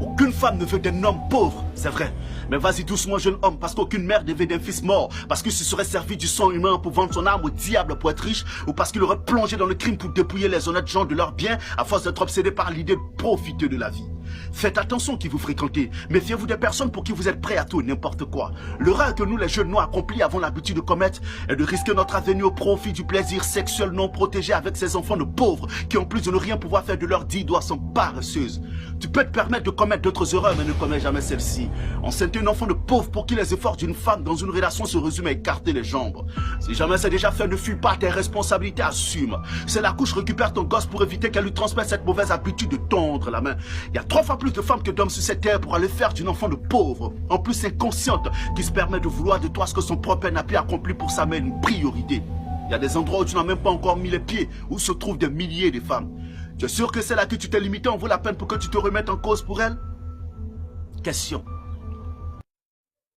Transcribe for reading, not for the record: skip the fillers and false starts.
Aucune femme ne veut d'un homme pauvre, c'est vrai. Mais vas-y doucement jeune homme, parce qu'aucune mère ne veut d'un fils mort. Parce qu'il se serait servi du sang humain pour vendre son âme au diable pour être riche. Ou parce qu'il aurait plongé dans le crime pour dépouiller les honnêtes gens de leurs biens à force d'être obsédé par l'idée de profiter de la vie. Faites attention qui vous fréquentez. Méfiez-vous des personnes pour qui vous êtes prêts à tout et n'importe quoi. Le rêve que nous les jeunes noirs accomplis avons l'habitude de commettre est de risquer notre avenir au profit du plaisir sexuel non protégé avec ces enfants de pauvres qui en plus de ne rien pouvoir faire de leurs 10 doigts sont paresseuses. Tu peux te permettre de commettre d'autres erreurs mais ne commets jamais celle-ci. Enceinte un enfant de pauvre pour qui les efforts d'une femme dans une relation se résument à écarter les jambes. Si jamais c'est déjà fait, ne fuis pas tes responsabilités, assume. C'est la couche, récupère ton gosse pour éviter qu'elle lui transmette cette mauvaise habitude de tendre la main. Il y a 3 fois plus de femmes que d'hommes sur cette terre pour aller faire d'une enfant de pauvre, en plus inconsciente, qui se permet de vouloir de toi ce que son propre père n'a pu accomplir pour sa mère une priorité. Il y a des endroits où tu n'as même pas encore mis les pieds, où se trouvent des milliers de femmes. Tu es sûr que celle à qui tu t'es limité en vaut la peine pour que tu te remettes en cause pour elle? Question.